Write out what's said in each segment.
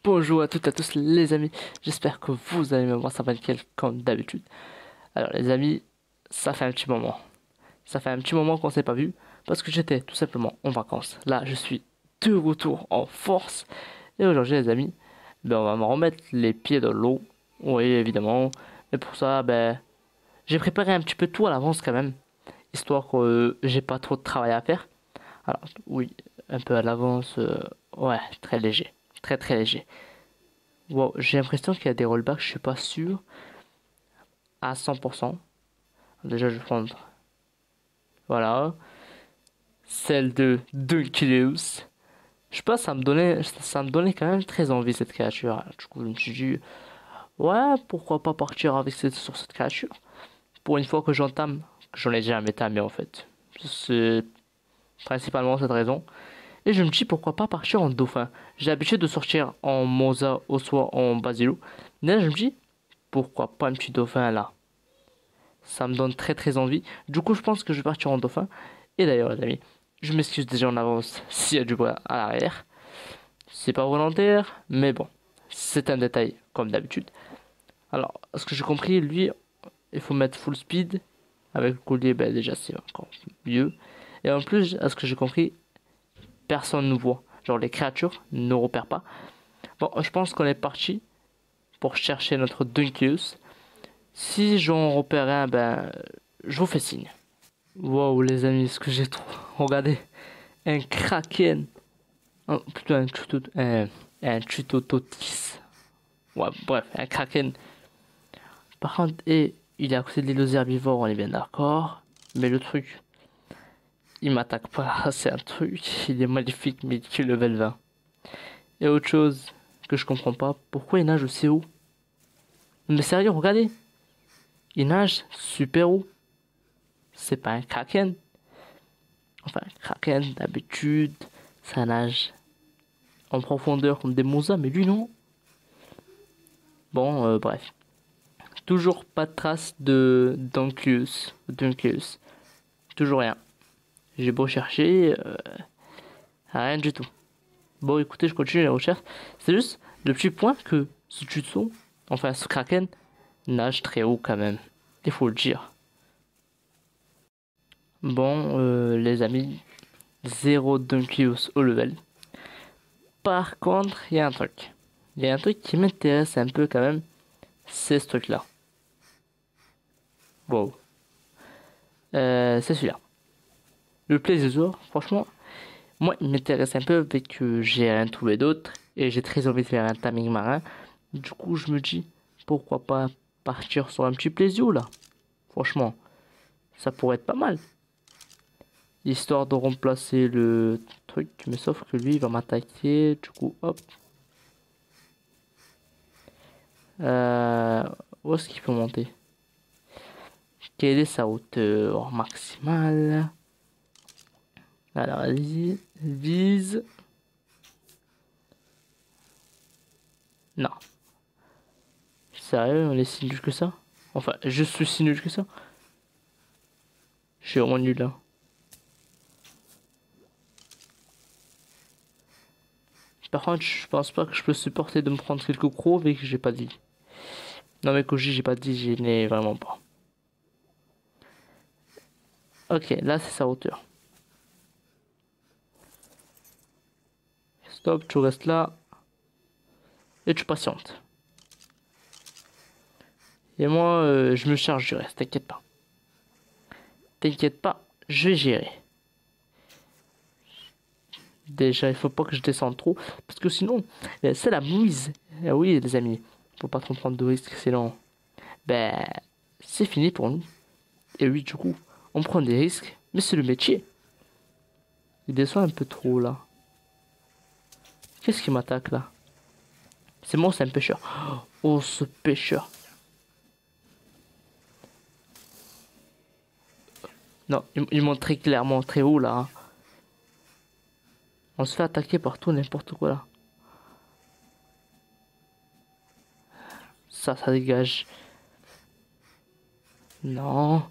Bonjour à toutes et à tous les amis, j'espère que vous allez me voir, ça va nickel comme d'habitude. Alors les amis, ça fait un petit moment, qu'on s'est pas vu, parce que j'étais tout simplement en vacances. Là je suis de retour en force, et aujourd'hui les amis, on va me remettre les pieds dans l'eau, oui évidemment, mais pour ça j'ai préparé un petit peu tout à l'avance quand même, histoire que j'ai pas trop de travail à faire. Alors oui, un peu à l'avance, ouais, très léger, très léger. Wow, j'ai l'impression qu'il y a des rollbacks, je suis pas sûr à 100%. Déjà, je vais prendre, voilà, celle de Dunkelus. Je sais pas, ça me donnait quand même très envie cette créature. Du coup, je me suis dit, ouais, pourquoi pas partir avec sur cette créature. Pour une fois que j'entame, que j'en ai déjà entamé en fait. C'est principalement cette raison. Et je me dis, pourquoi pas partir en dauphin. J'ai l'habitude de sortir en Mosa ou soit en Basilo. Mais là, je me dis, pourquoi pas un petit dauphin là. Ça me donne très envie. Du coup, je pense que je vais partir en dauphin. Et d'ailleurs, les amis, je m'excuse déjà en avance s'il y a du bruit à l'arrière. C'est pas volontaire, mais bon, c'est un détail comme d'habitude. Alors, à ce que j'ai compris, lui, il faut mettre full speed. Avec le collier, déjà, c'est encore mieux. Et en plus, à ce que j'ai compris, personne ne voit. Genre, les créatures ne repèrent pas. Bon, je pense qu'on est parti pour chercher notre Dunkius. Si j'en repère un, je vous fais signe. Wow, les amis, ce que j'ai trop. Regardez, un kraken. Oh, plutôt un tutototis. Ouais, bref, un kraken. Par contre, il est à côté de l'île aux herbivores, on est bien d'accord. Mais le truc, il m'attaque pas. C'est un truc, il est maléfique, mais il est level 20. Et autre chose que je comprends pas, pourquoi il nage aussi haut? Mais sérieux, regardez, il nage super haut. C'est pas un kraken. Enfin, kraken, d'habitude, ça nage en profondeur comme des mosas, mais lui non. Bon, bref. Toujours pas de trace de Dunklus. Toujours rien. J'ai beau chercher, rien du tout. Bon, écoutez, je continue les recherches. C'est juste le petit point que ce tuto, enfin ce kraken, nage très haut quand même. Il faut le dire. Bon, les amis, zéro Dunklus au level. Par contre, il y a un truc. Il y a un truc qui m'intéresse un peu quand même, c'est ce truc-là. Wow. C'est celui-là. Le Plésiosaure, franchement, moi, il m'intéresse un peu avec que j'ai rien trouvé d'autre et j'ai très envie de faire un timing marin. Du coup, je me dis, pourquoi pas partir sur un petit Plésio là. Franchement, ça pourrait être pas mal. Histoire de remplacer le truc, mais sauf que lui, il va m'attaquer. Du coup, hop. Euh, Où est-ce qu'il peut monter? Quelle est sa hauteur maximale? Alors, allez-y, vise. Non. Sérieux, on est si nul que ça? Enfin, je suis si nul que ça? Je suis vraiment nul là. Par contre, je pense pas que je peux supporter de me prendre quelques crocs mais que j'ai pas dit. Non mais Koji, j'ai pas dit, je n'ai vraiment pas. Ok, là c'est sa hauteur. Stop, tu restes là. Et tu patientes. Et moi, je me charge du reste, t'inquiète pas. T'inquiète pas, je vais gérer. Déjà, il faut pas que je descende trop, parce que sinon, c'est la mise. Ah oui, les amis, faut pas trop prendre de risques, sinon, ben, c'est fini pour nous. Et oui, du coup, on prend des risques, mais c'est le métier. Il descend un peu trop là. Qu'est-ce qui m'attaque là? C'est moi, c'est un pêcheur. Oh, ce pêcheur. Non, il monte très clairement très haut là, hein. On se fait attaquer par tout n'importe quoi là. Ça dégage. Non.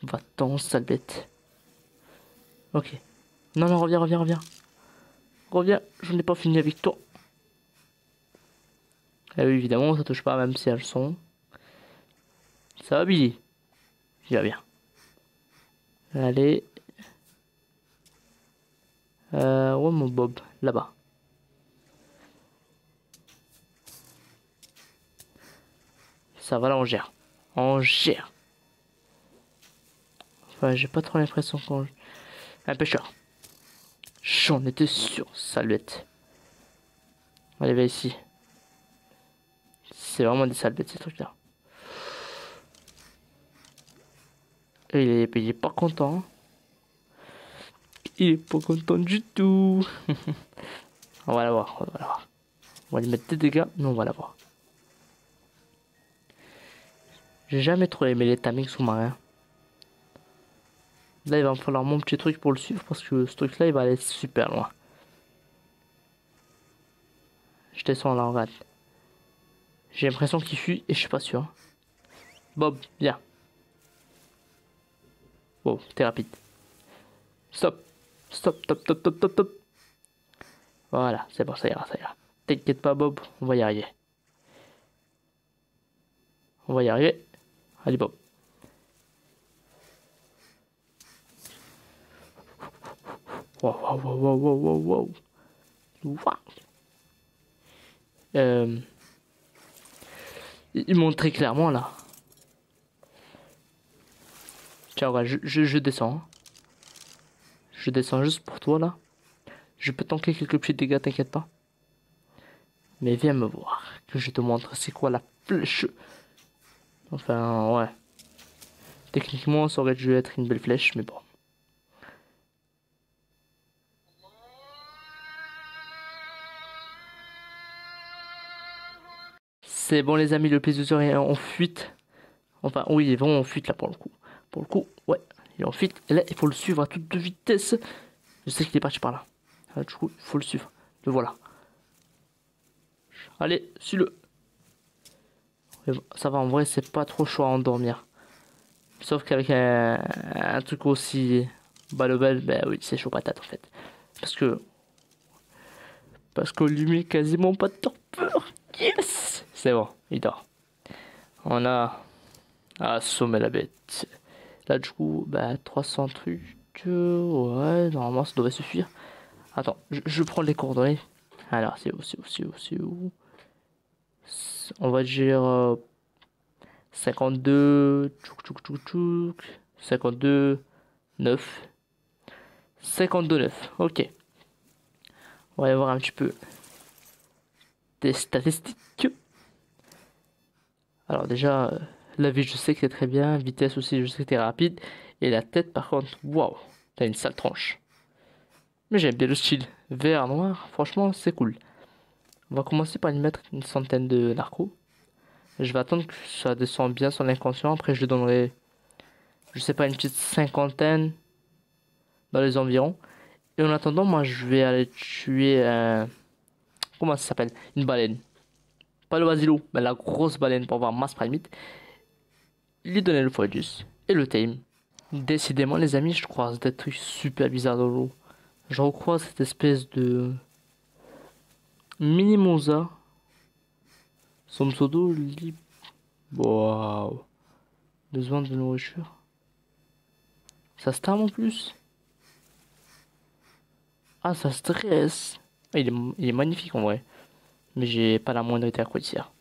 Va-t'en, sale bête. Ok. Non, non, reviens. Reviens, j'en ai pas fini avec toi. Et oui, évidemment, ça touche pas, même si elles sont. Ça va, Billy? Il va bien. Allez. Ouais, mon Bob, là-bas. Ça va, là, on gère. On gère. Enfin, j'ai pas trop l'impression qu'on... Un pêcheur. J'en étais sûr, saluette. Allez, va ici. C'est vraiment des sales bêtes, ces trucs-là. Et il est pas content. Il est pas content du tout. On va la voir, on va la voir. On va lui mettre des dégâts, mais on va la voir. J'ai jamais trop aimé les timings sous-marins. Là, il va me falloir mon petit truc pour le suivre parce que ce truc-là, il va aller super loin. Je descends là, regarde. J'ai l'impression qu'il fuit et je suis pas sûr. Bob, viens. Oh, t'es rapide. Stop. Stop, stop, stop, stop, stop, stop. Voilà, c'est bon, ça ira, ça ira. T'inquiète pas, Bob, on va y arriver. On va y arriver. Allez, Bob. Wow, wow, wow, wow, wow, wow, wow. Wow. Il montre très clairement là. Tiens, regarde, je descends. Hein. Je descends juste pour toi là. Je peux tanker quelques petits dégâts, t'inquiète pas. Mais viens me voir, que je te montre c'est quoi la flèche. Enfin, ouais. Techniquement, ça aurait dû être une belle flèche, mais bon. C'est bon les amis, le plaisir est en fuite. Enfin, oui, il est vraiment en fuite là pour le coup. Pour le coup, ouais, il est en fuite. Et là, il faut le suivre à toute vitesse. Je sais qu'il est parti par là. Ah, du coup, il faut le suivre. Le voilà. Allez, suis-le. Ça va, en vrai, c'est pas trop chaud à endormir. Sauf qu'avec un truc aussi bas level, ben oui, c'est chaud patate en fait. Parce que... Parce qu'on lui met quasiment pas de torpeur. Yes! C'est bon, il dort. On a assommé la bête. Là, du coup, bah, 300 trucs. Ouais, normalement, ça devrait suffire. Attends, je prends les coordonnées. Alors, c'est où, c'est où, c'est où, c'est où? On va dire 52. Tchouk, tchouk, tchouk, tchouk. 52. 9. 52, 9. Ok. On va aller voir un petit peu des statistiques. Alors, déjà, la vie, je sais que c'est très bien. Vitesse aussi, je sais que t'es rapide. Et la tête, par contre, waouh, t'as une sale tranche. Mais j'aime bien le style. Vert, noir, franchement, c'est cool. On va commencer par lui mettre une centaine de narcos. Je vais attendre que ça descende bien son inconscient. Après, je lui donnerai, je sais pas, une petite cinquantaine dans les environs. Et en attendant, moi, je vais aller tuer un... Comment ça s'appelle? Une baleine. Pas le Basilo, mais la grosse baleine pour avoir masse primite. Lui donner le Foedus et le tame. Décidément, les amis, je croise des trucs super bizarres dans l'eau. Je recroise cette espèce de Minimosa. Son pseudo, waouh. Besoin de nourriture. Ça se tame en plus. Ah, ça stresse. Ah, il est magnifique en vrai. Mais j'ai pas la moindre idée à quoi il sert.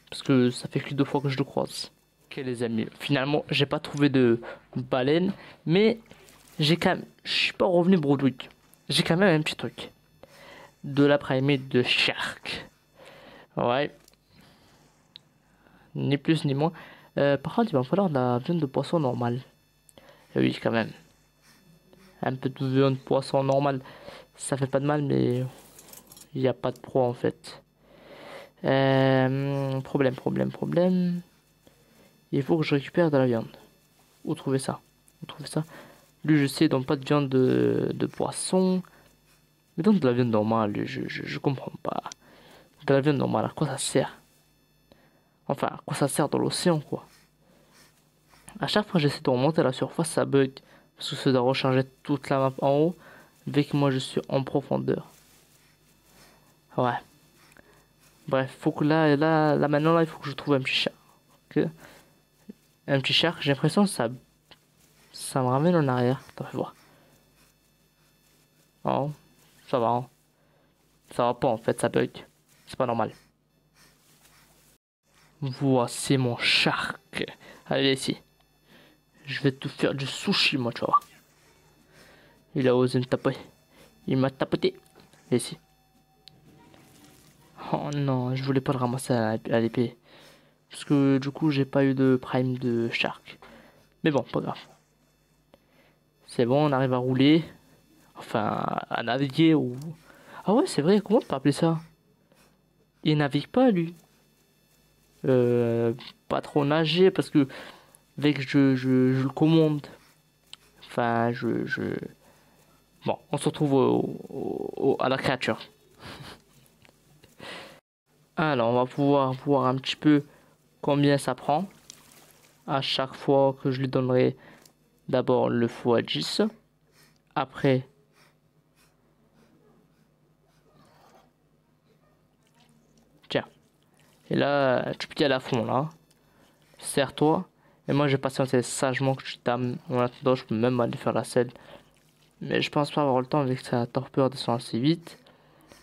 Parce que ça fait que 2 fois que je le croise. Ok les amis, finalement j'ai pas trouvé de baleine. Mais j'ai quand même... Je suis pas revenu bredouille. J'ai quand même un petit truc. De la primate de shark. Ouais. Ni plus ni moins. Par contre il va me falloir de la viande de poisson normale. Oui quand même. Un peu de viande de poisson normale. Ça fait pas de mal mais... Il n'y a pas de pro en fait. Problème. Il faut que je récupère de la viande. Où trouver ça? Où trouver ça? Lui, je sais, donc pas de viande de poisson. Mais donc de la viande normale, lui, je comprends pas. De la viande normale, à quoi ça sert? Enfin, à quoi ça sert dans l'océan, quoi? À chaque fois que j'essaie de remonter à la surface, ça bug. Parce que ça doit recharger toute la map en haut. Vu que moi, je suis en profondeur. Ouais. Bref, faut que là, maintenant, là, il faut que je trouve un petit chat. Ok. Un petit chat, j'ai l'impression que ça me ramène en arrière. Attends, fais voir. Oh, ça va, hein. Ça va pas, en fait, ça bug. C'est pas normal. Voici mon shark. Allez, ici. Je vais te faire du sushi, moi, tu vois. Il a osé me taper. Il m'a tapoté. Ici. Oh non, je voulais pas le ramasser à l'épée. Parce que du coup, j'ai pas eu de prime de shark. Mais bon, pas grave. C'est bon, on arrive à rouler. Enfin, à naviguer ou... Ah ouais, c'est vrai, comment on peut appeler ça? Il navigue pas, lui. Euh, Pas trop nager parce que avec je le commande. Enfin, Bon, on se retrouve à la créature. Alors, on va pouvoir voir un petit peu combien ça prend. À chaque fois que je lui donnerai d'abord le x10. Après, tiens. Et là, tu peux y aller à fond, là. Serre-toi. Et moi, je vais patienter sagement que tu t'amènes. En attendant, je peux même aller faire la selle. Mais je pense pas avoir le temps avec sa torpeur descend assez vite.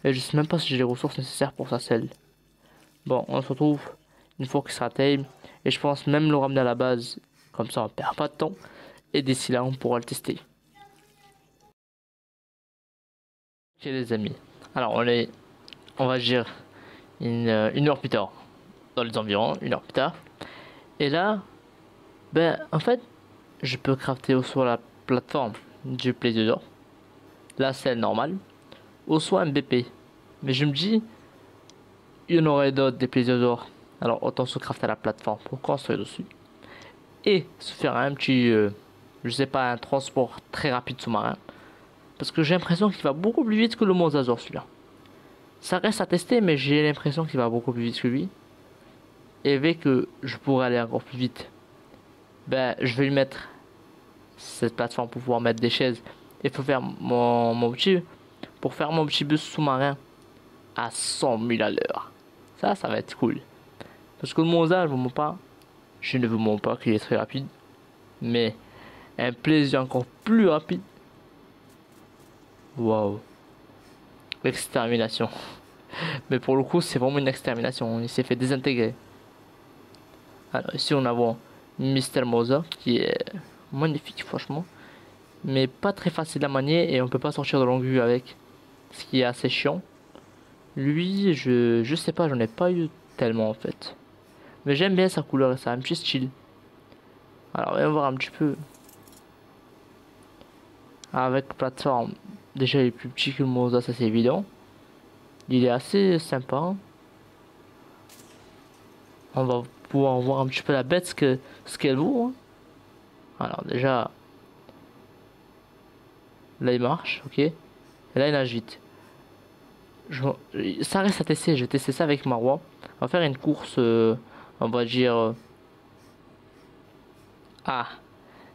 Et je sais même pas si j'ai les ressources nécessaires pour sa selle. Bon, on se retrouve une fois qu'il sera tame. Et je pense même le ramener à la base. Comme ça, on perd pas de temps. Et d'ici là, on pourra le tester. Ok, les amis. Alors, on va dire, une heure plus tard. Dans les environs, une heure plus tard. Et là, ben, en fait, je peux crafter sur la plateforme du Plesiosaur. La selle normale. Ou soit un BP. Mais je me dis, il y en aurait d'autres des Plesiosaures. Alors, autant se crafter à la plateforme pour construire dessus. Et se faire un petit, je sais pas, un transport très rapide sous-marin. Parce que j'ai l'impression qu'il va beaucoup plus vite que le Mosasaur celui-là. Ça reste à tester, mais j'ai l'impression qu'il va beaucoup plus vite que lui. Et vu que je pourrais aller encore plus vite, ben je vais lui mettre cette plateforme pour pouvoir mettre des chaises. Et faut faire pour faire mon petit bus sous-marin à 100 000 à l'heure. Ça va être cool. Parce que le Monza, je ne vous montre pas qu'il est très rapide. Mais un plaisir encore plus rapide. Waouh. L'extermination. Mais pour le coup, c'est vraiment une extermination. Il s'est fait désintégrer. Alors ici, on a Mister Moza qui est magnifique, franchement. Mais pas très facile à manier et on peut pas sortir de longue vue avec. Ce qui est assez chiant. Lui, je sais pas, j'en ai pas eu tellement en fait. Mais j'aime bien sa couleur et ça a un petit style. Alors, on va voir un petit peu. Avec plateforme, déjà il est plus petit que le Moza, ça c'est évident. Il est assez sympa. On va pouvoir voir un petit peu la bête ce qu'elle vaut, hein. Alors déjà, là il marche, ok. Et là il nage vite. Ça reste à tester, je vais tester ça avec Marwa. On va faire une course, on va dire... Ah,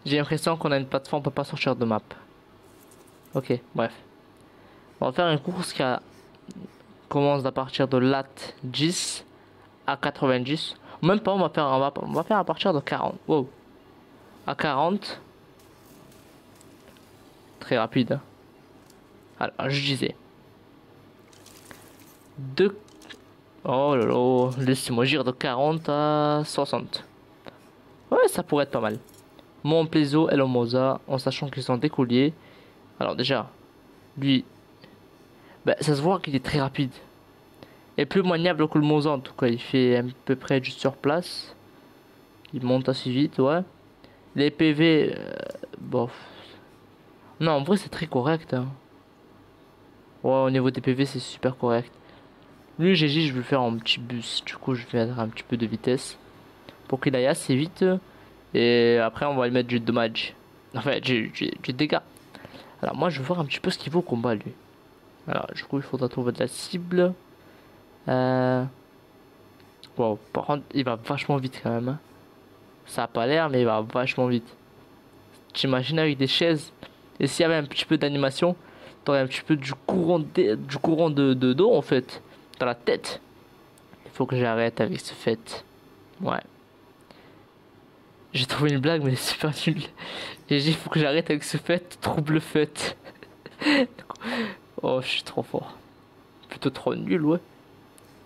j'ai l'impression qu'on a une plateforme, on peut pas sortir de map. Ok, bref. On va faire une course commence à partir de lat 10 à 90. Même pas, on va faire à partir de 40. Wow. À 40. Très rapide, hein. Alors, je disais. De... Oh là là, laissez-moi dire de 40 à 60. Ouais, ça pourrait être pas mal. Mon Plaiso et le Moza, en sachant qu'ils sont décolliers. Alors déjà, lui, bah, ça se voit qu'il est très rapide. Et plus maniable que le Moza en tout cas. Il fait à peu près du sur place. Il monte assez vite, ouais. Les PV, bof. Non, en vrai c'est très correct, hein. Ouais, au niveau des PV c'est super correct. Lui, j'ai dit, je vais le faire en petit bus. Du coup, je vais mettre un petit peu de vitesse pour qu'il aille assez vite. Et après, on va lui mettre du dommage. Enfin, du dégât. Alors, moi, je veux voir un petit peu ce qu'il vaut au combat, lui. Alors, du coup, il faudra trouver de la cible. Wow, par contre, il va vachement vite quand même, hein. Ça a pas l'air, mais il va vachement vite. T'imagines avec des chaises. Et s'il y avait un petit peu d'animation, t'aurais un petit peu du courant de d'eau en fait dans la tête. faut que j'arrête avec ce fait. Ouais. J'ai trouvé une blague, mais c'est super nul. J'ai dit, faut que j'arrête avec ce fait. Trouble fait. Oh, je suis trop fort. Plutôt trop nul, ouais.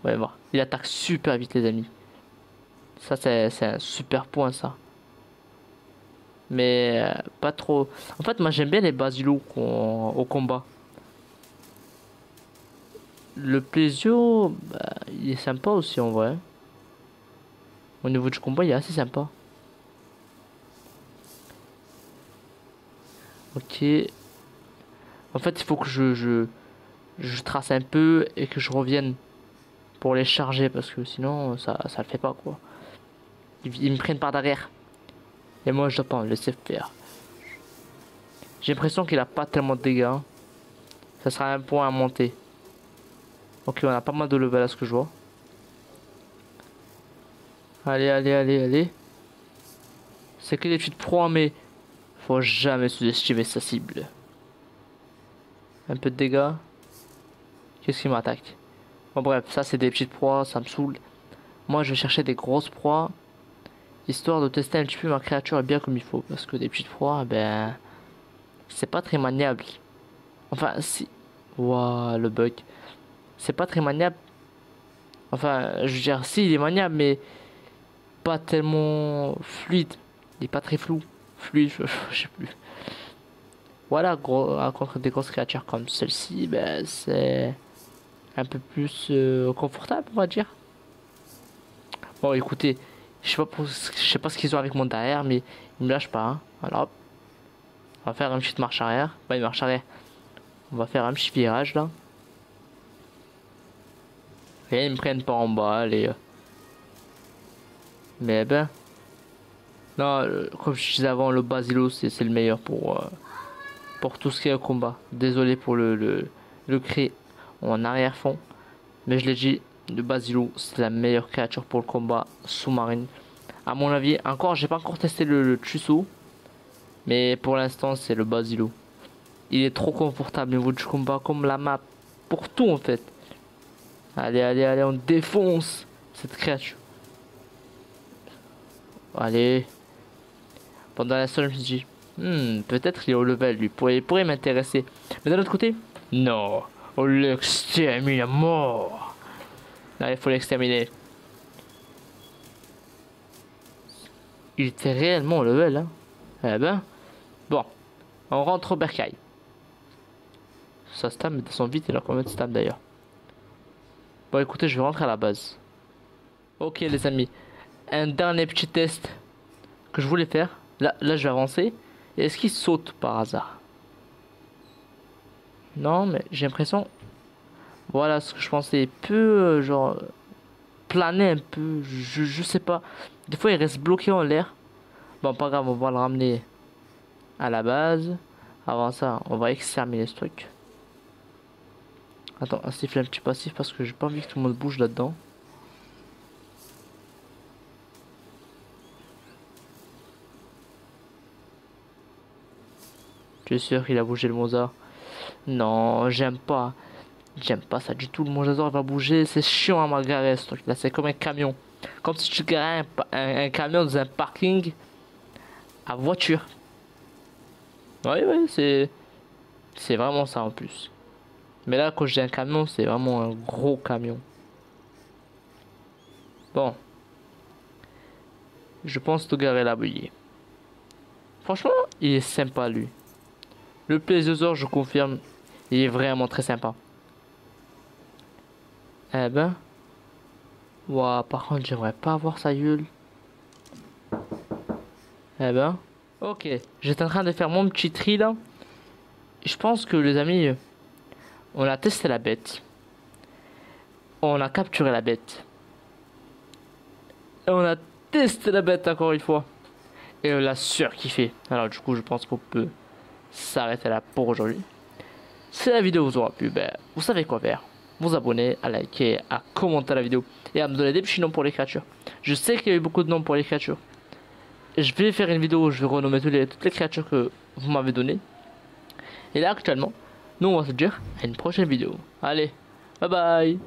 Ouais, voir. Il attaque super vite, les amis. Ça, c'est un super point, ça. Mais pas trop. En fait, moi, j'aime bien les basilos au combat. Le plésio, bah, il est sympa aussi, en vrai. Au niveau du combat, il est assez sympa. Ok. En fait, il faut que je trace un peu et que je revienne pour les charger parce que sinon, ça le fait pas, quoi. Ils me prennent par derrière. Et moi, je dois pas me laisser faire. J'ai l'impression qu'il a pas tellement de dégâts, hein. Ça sera un point à monter. Ok, on a pas mal de level à ce que je vois. Allez, allez, allez, allez. C'est que des petites proies, mais faut jamais sous-estimer sa cible. Un peu de dégâts. Qu'est-ce qui m'attaque? Bon, bref, ça c'est des petites proies, ça me saoule. Moi, je vais chercher des grosses proies, histoire de tester un petit peu ma créature bien comme il faut. Parce que des petites proies, ben, c'est pas très maniable. Enfin, si. Waouh, le bug. C'est pas très maniable. Enfin, je veux dire, si, il est maniable, mais pas tellement fluide. Il est pas très flou. Fluide, je sais plus. Voilà, contre des grosses créatures comme celle-ci, ben, c'est un peu plus confortable, on va dire. Bon, écoutez, je sais pas ce qu'ils ont avec mon derrière, mais ils me lâchent pas, hein. Alors, hop, on va faire une petite marche arrière. Pas une marche arrière. On va faire un petit virage, là. Et ils me prennent pas en bas, les... Mais ben... Non, comme je disais avant, le Basilo, c'est le meilleur pour tout ce qui est combat. Désolé pour le cri en arrière-fond. Mais je l'ai dit, le Basilo, c'est la meilleure créature pour le combat sous-marine. À mon avis, encore, j'ai pas encore testé le Chuso. Mais pour l'instant, c'est le Basilo. Il est trop confortable au niveau du combat, comme la map. Pour tout, en fait. Allez, allez, allez, on défonce cette créature. Allez. Pendant la seule, je me dis, peut-être il est au level, lui. Il pourrait m'intéresser. Mais d'un autre côté, non. On l'extermine à mort. Là, il faut l'exterminer. Il était réellement au level, hein. Eh ben. Bon. On rentre au bercail. Sa stam descend vite, il a combien de stam d'ailleurs? Bon, écoutez, je vais rentrer à la base. Ok, les amis. Un dernier petit test que je voulais faire. Là, je vais avancer. Et est-ce qu'il saute par hasard? Non, mais j'ai l'impression. Voilà ce que je pensais. Il peut, genre, planer un peu. Je sais pas. Des fois, il reste bloqué en l'air. Bon, pas grave, on va le ramener à la base. Avant ça, on va exterminer ce truc. Attends, un sifflet un petit passif parce que j'ai pas envie que tout le monde bouge là-dedans. Tu es sûr qu'il a bougé le Mozart? Non, j'aime pas. J'aime pas ça du tout. Le Mosasaur va bouger. C'est chiant à ma garer ce truc là. C'est comme un camion. Comme si tu garais un camion dans un parking à voiture. Oui, oui, c'est vraiment ça en plus. Mais là, quand je dis un camion, c'est vraiment un gros camion. Bon. Je pense te garer là, Bouillie. Franchement, il est sympa lui. Le plésiosaure, je confirme, il est vraiment très sympa. Eh ben. Ouah, par contre, j'aimerais pas avoir sa gueule. Eh ben. Ok, j'étais en train de faire mon petit tri là. Je pense que les amis, on a testé la bête. On a capturé la bête. Et on a testé la bête encore une fois. Et on l'a surkiffé. Alors du coup, je pense qu'on peut s'arrêter là pour aujourd'hui. Si la vidéo vous aura plu, ben, vous savez quoi faire. Vous abonner, à liker, à commenter la vidéo et à me donner des petits noms pour les créatures. Je sais qu'il y a eu beaucoup de noms pour les créatures. Et je vais faire une vidéo où je vais renommer toutes les créatures que vous m'avez données. Et là actuellement, nous on va se dire à une prochaine vidéo. Allez, bye bye.